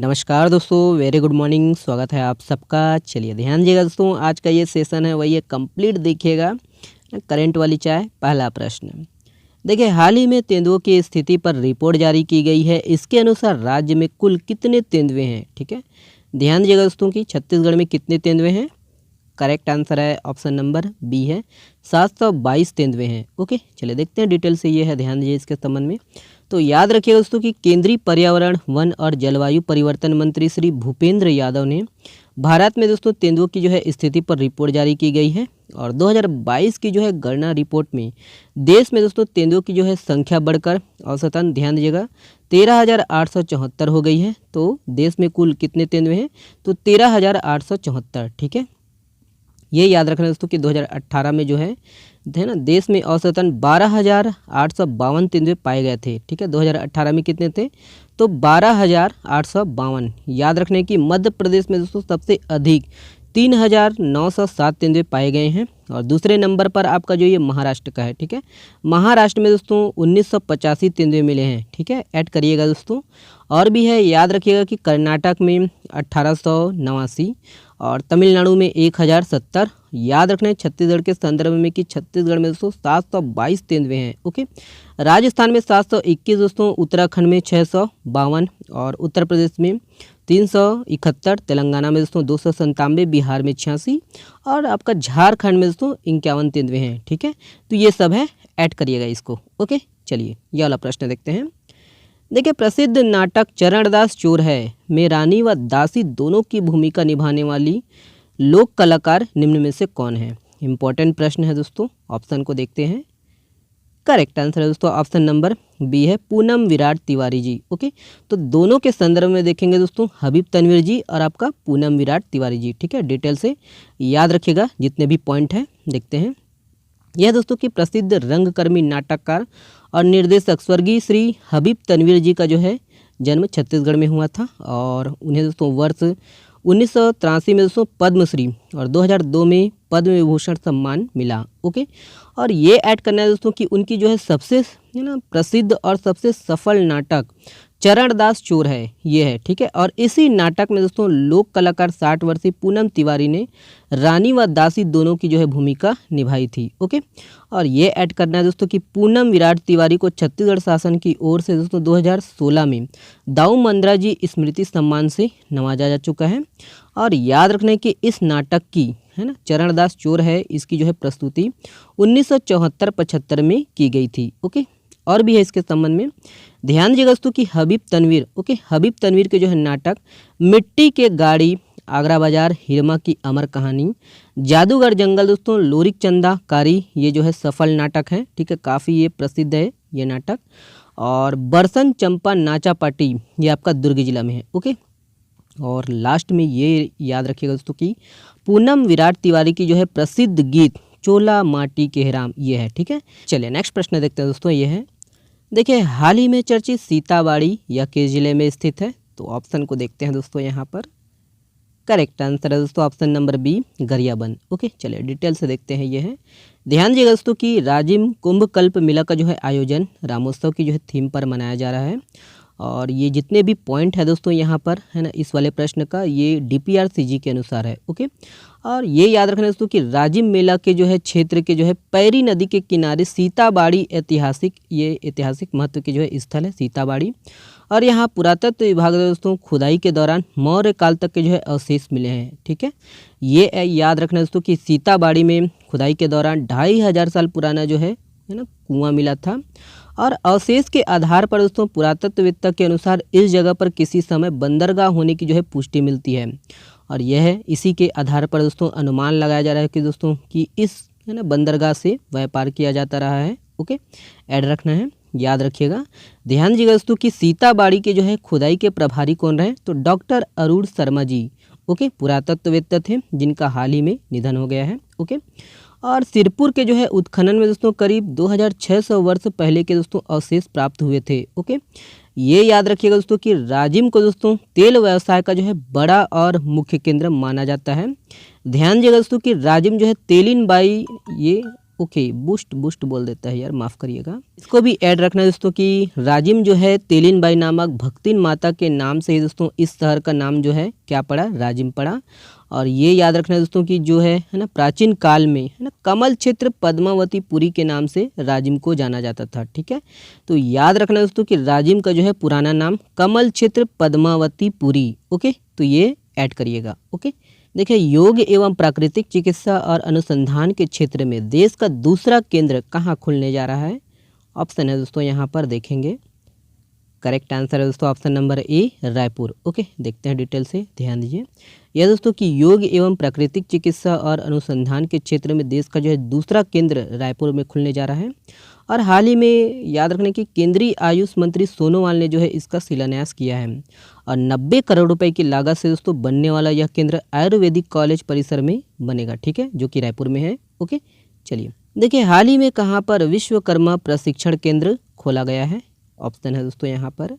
नमस्कार दोस्तों, very good morning. स्वागत है आप सबका। चलिए ध्यान दीजिएगा दोस्तों, आज का ये सेशन है वही कंप्लीट देखिएगा। करंट वाली चाय। पहला प्रश्न देखिए, हाल ही में तेंदुओं की स्थिति पर रिपोर्ट जारी की गई है। इसके अनुसार राज्य में कुल कितने तेंदुए हैं? ठीक है, ध्यान दीजिएगा दोस्तों कि छत्तीसगढ़ में कितने तेंदुए हैं। करेक्ट आंसर है ऑप्शन नंबर बी है, 722 तेंदुए हैं। ओके, चलिए देखते हैं डिटेल से ये है, ध्यान दीजिए इसके संबंध में। तो याद रखिएगा दोस्तों कि केंद्रीय पर्यावरण, वन और जलवायु परिवर्तन मंत्री श्री भूपेंद्र यादव ने भारत में दोस्तों तेंदुओं की जो है स्थिति पर रिपोर्ट जारी की गई है। और 2022 की जो है गणना रिपोर्ट में देश में दोस्तों तेंदुओं की जो है संख्या बढ़कर औसतन, ध्यान दीजिएगा, 13,874 हो गई है। तो देश में कुल कितने तेंदुए हैं? तो 13,874। ठीक है, ये याद रखना दोस्तों कि 2018 में जो है ना देश में औसतन 12,852 तेंदुए पाए गए थे। ठीक है, 2018 में कितने थे? तो 12,852। याद रखने की मध्य प्रदेश में दोस्तों सबसे अधिक 3,907 तेंदुए पाए गए हैं। और दूसरे नंबर पर आपका जो ये महाराष्ट्र का है। ठीक है, महाराष्ट्र में दोस्तों 1985 तेंदुए मिले हैं। ठीक है, ऐड करिएगा दोस्तों। और भी है, याद रखिएगा कि कर्नाटक में 1889 और तमिलनाडु में 1070। याद रखना है छत्तीसगढ़ के संदर्भ में कि छत्तीसगढ़ में दोस्तों 722 तेंदुए हैं। ओके, राजस्थान में 721 दोस्तों, उत्तराखंड में 652 और उत्तर प्रदेश में 371, तेलंगाना में दोस्तों 297, बिहार में 86 और आपका झारखंड में दोस्तों 51 तेंदुए हैं। ठीक है, तो ये सब है, ऐड करिएगा इसको। ओके, चलिए ये वाला प्रश्न देखते हैं। देखिए, प्रसिद्ध नाटक चरणदास चोर है में रानी व दासी दोनों की भूमिका निभाने वाली लोक कलाकार निम्न में से कौन है? इंपॉर्टेंट प्रश्न है दोस्तों, ऑप्शन को देखते हैं। करेक्ट आंसर है दोस्तों ऑप्शन नंबर बी है, पूनम विराट तिवारी जी। ओके, तो दोनों के संदर्भ में देखेंगे दोस्तों, हबीब तनवीर जी और आपका पूनम विराट तिवारी जी। ठीक है, डिटेल से याद रखिएगा जितने भी पॉइंट हैं। देखते हैं, यह दोस्तों की प्रसिद्ध रंगकर्मी, नाटककार और निर्देशक स्वर्गीय श्री हबीब तनवीर जी का जो है जन्म छत्तीसगढ़ में हुआ था। और उन्हें दोस्तों वर्ष 1983 में दोस्तों पद्मश्री और 2002 में पद्म विभूषण सम्मान मिला। ओके, और ये ऐड करना है दोस्तों कि उनकी जो है सबसे प्रसिद्ध और सबसे सफल नाटक चरणदास चोर है, ये है। ठीक है, और इसी नाटक में दोस्तों लोक कलाकार 60 वर्षीय पूनम तिवारी ने रानी व दासी दोनों की जो है भूमिका निभाई थी। ओके, और ये ऐड करना है दोस्तों कि पूनम विराट तिवारी को छत्तीसगढ़ शासन की ओर से दोस्तों 2016 में दाऊ मंद्रा जी स्मृति सम्मान से नवाजा जा चुका है। और याद रखने कि इस नाटक की है ना, चरणदास चोर है, इसकी जो है प्रस्तुति 1974-75 में की गई थी। ओके, और भी है इसके संबंध में, ध्यान दीजिएगा दोस्तों कि हबीब तनवीर, ओके, हबीब तनवीर के जो है नाटक मिट्टी के गाड़ी, आगरा बाजार, हिरमा की अमर कहानी, जादूगर जंगल दोस्तों, लोरिक चंदा कारी, ये जो है सफल नाटक है। ठीक है, काफ़ी ये प्रसिद्ध है ये नाटक। और बरसन चंपा नाचा पाटी, ये आपका दुर्ग जिला में है। ओके, और लास्ट में ये याद रखिएगा दोस्तों कि पूनम विराट तिवारी की जो है प्रसिद्ध गीत चोला माटी के हेराम, ये है। ठीक है, चलिए नेक्स्ट प्रश्न देखते हैं दोस्तों। ये है, देखिए, हाल ही में चर्चित सीताबाड़ी यह किस जिले में स्थित है? तो ऑप्शन को देखते हैं दोस्तों यहाँ पर। करेक्ट आंसर है दोस्तों option number B, Gariaband. Okay, चलिए डिटेल से देखते हैं। ये है, ध्यान दीजिएगा दोस्तों कि राजिम कुंभ कल्प मेला का जो है आयोजन रामोत्सव की जो है थीम पर मनाया जा रहा है। और ये जितने भी पॉइंट है दोस्तों यहाँ पर है ना, इस वाले प्रश्न का ये DPRCG के अनुसार है। ओके, और ये याद रखना दोस्तों कि राजिम मेला के जो है क्षेत्र के जो है पैरी नदी के किनारे सीताबाड़ी ऐतिहासिक, ये ऐतिहासिक महत्व की जो है स्थल है सीताबाड़ी। और यहाँ पुरातत्व विभाग दोस्तों खुदाई के दौरान मौर्य काल तक के जो है अवशेष मिले हैं। ठीक है, ये याद रखना दोस्तों कि सीताबाड़ी में खुदाई के दौरान 2500 साल पुराना जो है ना कुआं मिला था। और अवशेष के आधार पर दोस्तों पुरातत्ववेत्ता के अनुसार इस जगह पर किसी समय बंदरगाह होने की जो है पुष्टि मिलती है। और यह इसी के आधार पर दोस्तों अनुमान लगाया जा रहा है कि दोस्तों कि इस है ना बंदरगाह से व्यापार किया जाता रहा है। ओके, ऐड रखना है, याद रखिएगा। ध्यान दीजिएगा दोस्तों कि सीताबाड़ी के जो है खुदाई के प्रभारी कौन रहे? तो डॉक्टर अरुण शर्मा जी। ओके, पुरातत्ववेत्ता थे जिनका हाल ही में निधन हो गया है। ओके, और सिरपुर के जो है उत्खनन में दोस्तों करीब 2600 वर्ष पहले के दोस्तों अवशेष प्राप्त हुए थे। ओके, ये याद रखिएगा दोस्तों कि राजिम को दोस्तों तेल व्यवसाय का जो है बड़ा और मुख्य केंद्र माना जाता है। ध्यान दीजिएगा दोस्तों कि राजिम जो है तेलिन बाई, ये ओके, बूस्ट बूस्ट बोल देता है यार, माफ़ करिएगा। इसको भी ऐड रखना है दोस्तों कि राजिम जो है तेलिन बाई नामक भक्तिन माता के नाम से ही दोस्तों इस शहर का नाम जो है क्या पड़ा, राजिम पड़ा। और ये याद रखना है दोस्तों कि जो है ना प्राचीन काल में है ना कमल क्षेत्र पद्मावतीपुरी के नाम से राजिम को जाना जाता था। ठीक है, तो याद रखना दोस्तों कि राजिम का जो है पुराना नाम कमल क्षेत्र पद्मावतीपुरी। ओके, तो ये ऐड करिएगा। ओके, देखिए योग एवं प्राकृतिक चिकित्सा और अनुसंधान के क्षेत्र में देश का दूसरा केंद्र कहाँ खुलने जा रहा है? ऑप्शन है दोस्तों यहाँ पर देखेंगे, करेक्ट आंसर है दोस्तों ऑप्शन नंबर ए, रायपुर। ओके, देखते हैं डिटेल से, ध्यान दीजिए। यह दोस्तों कि योग एवं प्राकृतिक चिकित्सा और अनुसंधान के क्षेत्र में देश का जो है दूसरा केंद्र रायपुर में खुलने जा रहा है। और हाल ही में याद रखने की केंद्रीय आयुष मंत्री सोनोवाल ने जो है इसका शिलान्यास किया है। और 90 करोड़ रुपए की लागत से दोस्तों बनने वाला यह केंद्र आयुर्वेदिक कॉलेज परिसर में बनेगा। ठीक है, जो कि रायपुर में है। ओके, चलिए देखिए हाल ही में कहाँ पर विश्वकर्मा प्रशिक्षण केंद्र खोला गया है? ऑप्शन है दोस्तों यहाँ पर,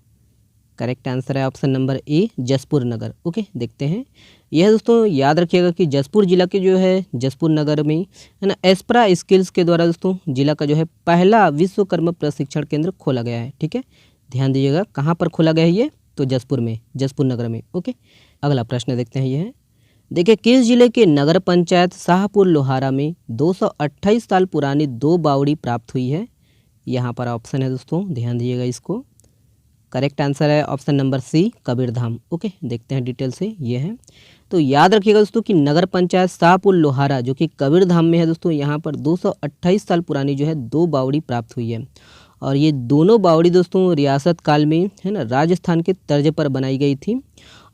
करेक्ट आंसर है option number A, Jaspur Nagar. Okay, देखते हैं। यह दोस्तों याद रखिएगा कि जसपुर जिला के जो है जसपुर नगर में है ना एस्प्रा स्किल्स के द्वारा दोस्तों जिला का जो है पहला विश्वकर्मा प्रशिक्षण केंद्र खोला गया है। ठीक है, ध्यान दीजिएगा कहाँ पर खोला गया है ये, तो जसपुर में, जसपुर नगर में। ओके, अगला प्रश्न देखते हैं। ये है, देखिए किस जिले के नगर पंचायत शाहपुर लोहारा में 228 साल पुरानी 2 बावड़ी प्राप्त हुई है? यहाँ पर ऑप्शन है दोस्तों, ध्यान दीजिएगा इसको, करेक्ट आंसर है option number C, Kabirdham. Okay, देखते हैं डिटेल से। ये है, तो याद रखिएगा दोस्तों कि नगर पंचायत शाहपुर लोहारा जो कि कबीरधाम में है दोस्तों, यहाँ पर 228 साल पुरानी जो है 2 बावड़ी प्राप्त हुई है। और ये दोनों बावड़ी दोस्तों रियासत काल में है ना राजस्थान के तर्ज पर बनाई गई थी।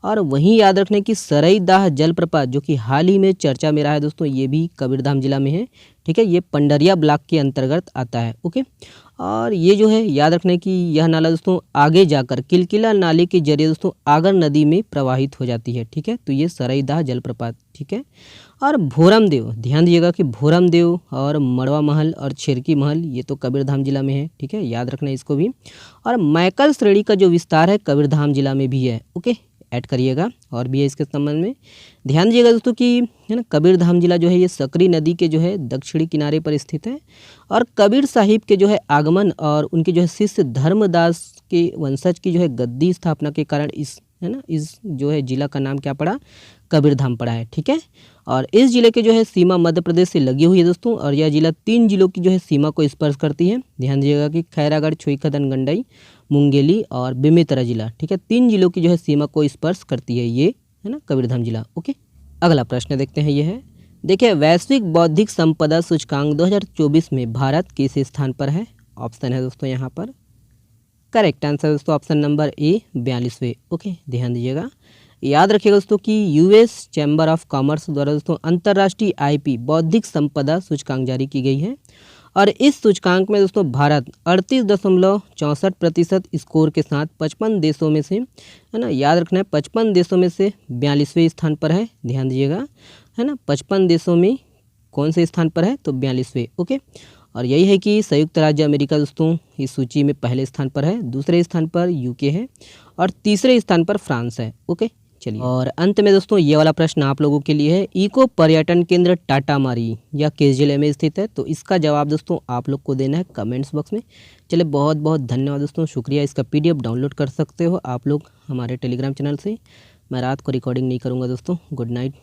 और वहीं याद रखने की सरईदाह जलप्रपात जो कि हाल ही में चर्चा में रहा है दोस्तों, ये भी कबीरधाम जिला में है। ठीक है, ये पंडरिया ब्लॉक के अंतर्गत आता है। ओके, और ये जो है याद रखने की यह नाला दोस्तों आगे जाकर किलकिला नाले के जरिए दोस्तों आगर नदी में प्रवाहित हो जाती है। ठीक है, तो ये सरईदाह जलप्रपात। ठीक है, और भोरम देव, ध्यान दीजिएगा कि भोरम देव और मड़वा महल और छेरकी महल ये तो कबीरधाम जिला में है। ठीक है, याद रखना इसको भी। और मैकल श्रेणी का जो विस्तार है कबीरधाम जिला में भी है। ओके, ऐड करिएगा, और भी है इसके संबंध में। ध्यान दीजिएगा दोस्तों कि है ना कबीरधाम जिला जो है ये सकरी नदी के जो है दक्षिणी किनारे पर स्थित है। और कबीर साहिब के जो है आगमन और उनके जो है शिष्य धर्मदास के वंशज की जो है गद्दी स्थापना के कारण इस है ना इस जो है जिला का नाम क्या पड़ा, कबीरधाम पड़ा है। ठीक है, और इस जिले के जो है सीमा मध्य प्रदेश से लगी हुई है दोस्तों। और यह जिला 3 जिलों की जो है सीमा को स्पर्श करती है। ध्यान दीजिएगा कि खैरागढ़, छुईखदन, गंडई, मुंगेली और बेमेतरा जिला। ठीक है, 3 जिलों की जो है सीमा को स्पर्श करती है ये है ना कबीरधाम जिला। ओके, अगला प्रश्न देखते हैं। ये है, देखिए वैश्विक बौद्धिक संपदा सूचकांक 2024 में भारत किस स्थान पर है? ऑप्शन है दोस्तों यहाँ पर, करेक्ट आंसर दोस्तों ऑप्शन नंबर ए, 42वें। ओके, ध्यान दीजिएगा, याद रखिएगा दोस्तों कि यूएस चैम्बर ऑफ कॉमर्स द्वारा दोस्तों अंतर्राष्ट्रीय आईपी बौद्धिक संपदा सूचकांक जारी की गई है। और इस सूचकांक में दोस्तों भारत 38.64% स्कोर के साथ 55 देशों में से है ना, याद रखना है 55 देशों में से 42वें स्थान पर है। ध्यान दीजिएगा, है ना 55 देशों में कौन से स्थान पर है, तो 42वें। ओके, और यही है कि संयुक्त राज्य अमेरिका दोस्तों इस सूची में पहले स्थान पर है, दूसरे स्थान पर यूके है और तीसरे स्थान पर फ्रांस है। ओके, चलिए, और अंत में दोस्तों ये वाला प्रश्न आप लोगों के लिए है, इको पर्यटन केंद्र टाटामारी या किस जिले में स्थित है? तो इसका जवाब दोस्तों आप लोग को देना है कमेंट्स बॉक्स में। चलिए, बहुत बहुत धन्यवाद दोस्तों, शुक्रिया। इसका PDF डाउनलोड कर सकते हो आप लोग हमारे टेलीग्राम चैनल से। मैं रात को रिकॉर्डिंग नहीं करूँगा दोस्तों। Good night.